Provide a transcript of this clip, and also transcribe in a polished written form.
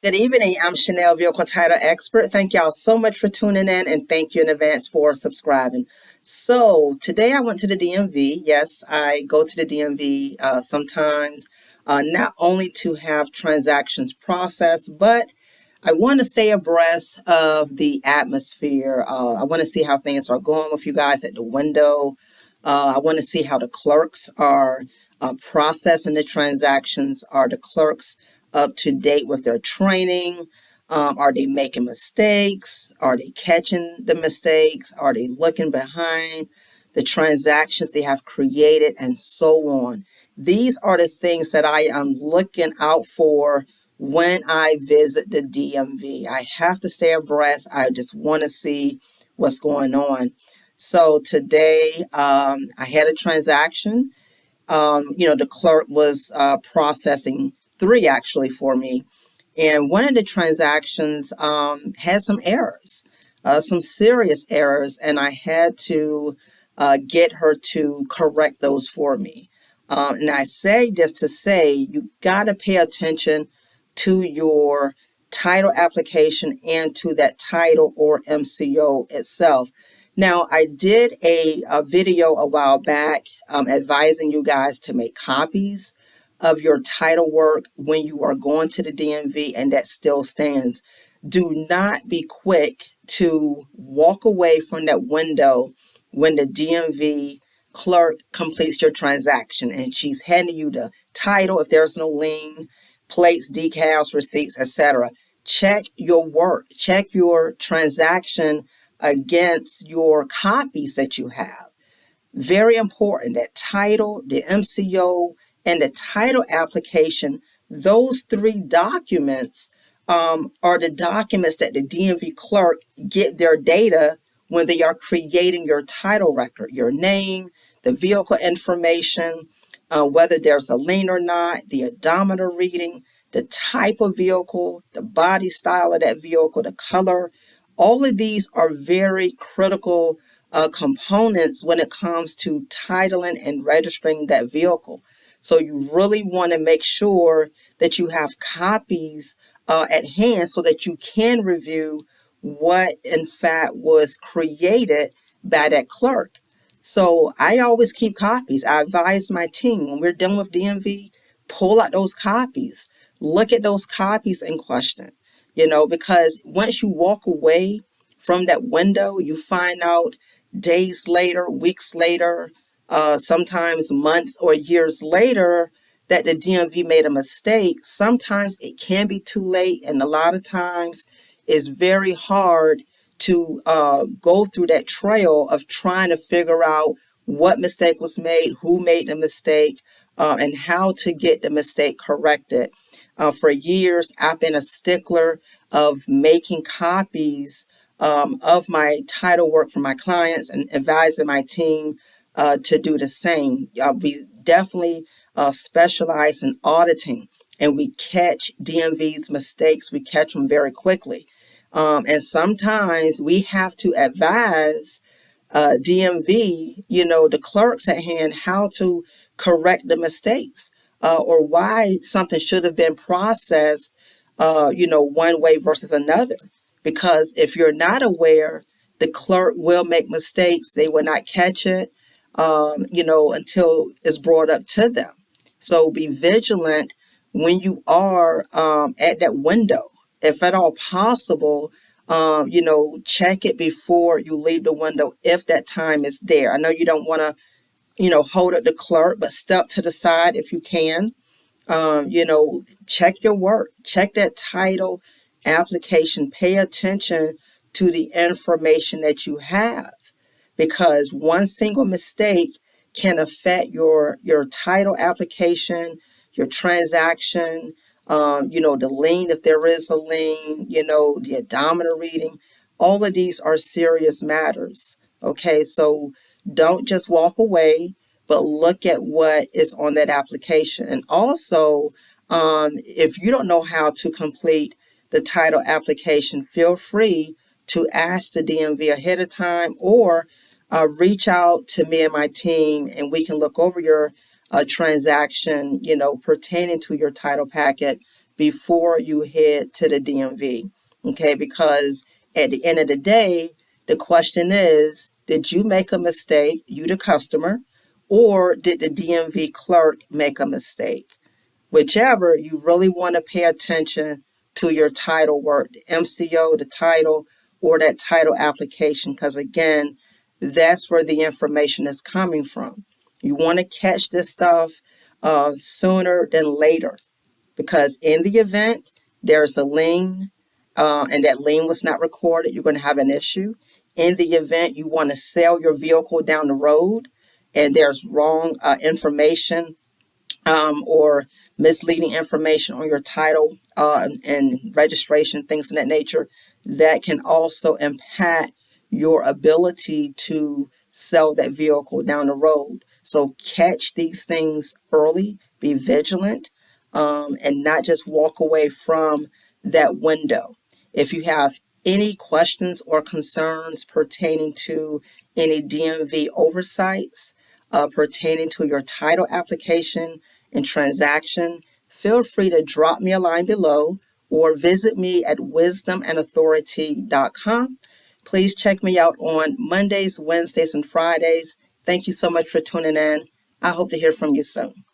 Good evening. I'm Chanel, Vehicle Title Expert. Thank y'all so much for tuning in, and thank you in advance for subscribing. So today I went to the DMV. Yes, I go to the DMV sometimes, not only to have transactions processed, but I want to stay abreast of the atmosphere. I want to see how things are going with you guys at the window. I want to see how the clerks are processing the transactions. Are the clerks up to date with their training? Are they making mistakes? Are they catching the mistakes? Are they looking behind the transactions they have created, and so on? These are the things that I am looking out for when I visit the DMV. I have to stay abreast. I just want to see what's going on. So today I had a transaction. The clerk was processing three actually for me. And one of the transactions had some errors, some serious errors, and I had to get her to correct those for me. And I say this to say you got to pay attention to your title application and to that title or MCO itself. Now, I did a video a while back advising you guys to make copies of your title work when you are going to the DMV, and that still stands. Do not be quick to walk away from that window when the DMV clerk completes your transaction and she's handing you the title if there's no lien, plates, decals, receipts, etc. Check your work, check your transaction against your copies that you have. Very important, that title, the MCO, and the title application, those three documents are the documents that the DMV clerk get their data when they are creating your title record, your name, the vehicle information, whether there's a lien or not, the odometer reading, the type of vehicle, the body style of that vehicle, the color. All of these are very critical components when it comes to titling and registering that vehicle. So you really want to make sure that you have copies at hand so that you can review what in fact was created by that clerk. So I always keep copies. I advise my team when we're dealing with DMV, pull out those copies, look at those copies in question, because once you walk away from that window, you find out days later, weeks later, sometimes months or years later that the DMV made a mistake. Sometimes it can be too late, and a lot of times it's very hard to go through that trail of trying to figure out what mistake was made, who made the mistake, and how to get the mistake corrected. For years, I've been a stickler of making copies of my title work for my clients and advising my team to do the same. We definitely specialize in auditing, and we catch DMV's mistakes. We catch them very quickly. And sometimes we have to advise DMV, the clerks at hand, how to correct the mistakes or why something should have been processed, one way versus another. Because if you're not aware, the clerk will make mistakes. They will not catch it, until it's brought up to them. So be vigilant when you are at that window. If at all possible, check it before you leave the window if that time is there. I know you don't want to, hold up the clerk, but step to the side if you can. Check your work, check that title application, pay attention to the information that you have, because one single mistake can affect your title application, your transaction, the lien if there is a lien, the odometer reading. All of these are serious matters. Okay, so don't just walk away, but look at what is on that application. And also, if you don't know how to complete the title application, feel free to ask the DMV ahead of time, or reach out to me and my team, and we can look over your transaction, pertaining to your title packet before you head to the DMV. Okay, because at the end of the day, the question is, did you make a mistake, you the customer, or did the DMV clerk make a mistake? Whichever, you really want to pay attention to your title work, the MCO, the title, or that title application, because again, that's where the information is coming from. You want to catch this stuff sooner than later, because in the event there's a lien and that lien was not recorded, you're going to have an issue. In the event you want to sell your vehicle down the road and there's wrong information or misleading information on your title and registration, things of that nature, that can also impact your ability to sell that vehicle down the road. So catch these things early, be vigilant, and not just walk away from that window. If you have any questions or concerns pertaining to any DMV oversights, pertaining to your title application and transaction, feel free to drop me a line below or visit me at wisdomandauthority.com. Please check me out on Mondays, Wednesdays, and Fridays. Thank you so much for tuning in. I hope to hear from you soon.